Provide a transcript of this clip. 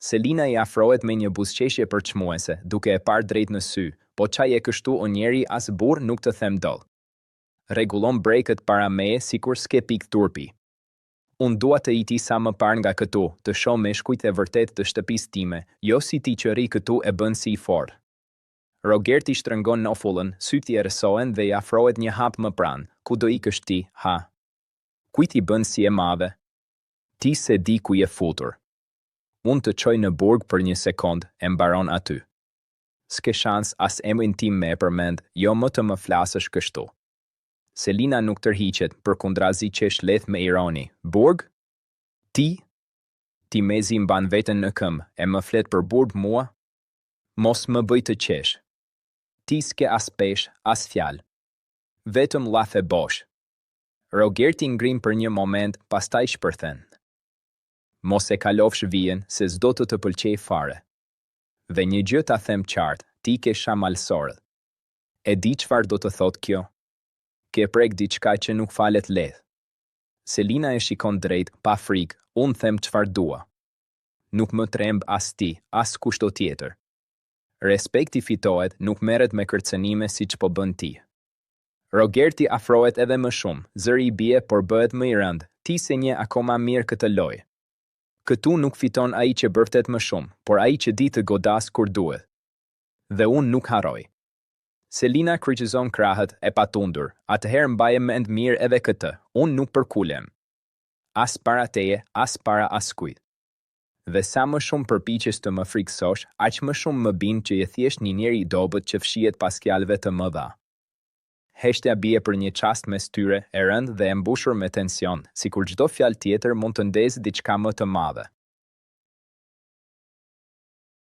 Selina I afrohet me një buzëqeshje përçmuese, duke e parë drejt në sy, po çaj e kështu o njeri as burr nuk të them doll. Rregullon brekët para meje sikur s'ke pik turpi. Unë dua të iti sa më parë nga këtu, të shoh meshkujt e vërtet të shtëpisë time, jo si ti që ri këtu e bën si I fortë. Rogerti shtrëngon nofullën, syt I erësohen dhe I afrohet një hap më pranë. Ku do ikësh ti, ha? Kujt I bën si e madhe? Ti se di ku je futur. Unë të çoj në burg për një sekond, e mbaron aty. S'ke shans as emrin tim me e përmend, jo më të më flasësh kështu. Selina nuk tërhiqet, përkundrazi qesh leth me ironi. Burg? Ti? Ti mezi mban veten në këmbë, e më flet për burg mua? Mos më bëj të qesh. Ti s'ke as pesh, as fjalë. Vetëm lath e bosh. Rogerti ngrim për një moment, pastaj shpërthen. Mos e kalofsh vijen, se s'do të pëlqej fare. Dhe një gjë ta them qartë, ti ke shamalsorë. E di çfarë do të thot kjo? Ke prek diçka që nuk falet lehtë. Selina e shikon drejt, pa frikë, unë them çfarë dua. Nuk më tremb as ti, as kushto tjetër. Respekti fitohet, nuk merret me kërcënime siç po bën ti. Rogerti afrohet edhe më shumë, zëri I bie por bëhet më I rënd, ti se një akoma mirë këtë lojë. Këtu nuk fiton ai që bërtet më shumë, por ai që di të godas kur duhet. Dhe unë nuk harroj. Selina kryqëzon krahët e patundur, atëherë mbaje mend mirë edhe këtë, unë nuk përkulem. As para teje, as para askujt. Dhe sa më shumë përpiqesh të më friksosh, aq më shumë më bind që je thjesht një njeri I dobët që fshihet pas fjalëve të mëdha. Heshtja bie për një çast mes tyre, e rëndë dhe e mbushur me tension, sikur çdo fjalë tjetër mund të ndezë diçka më të madhe.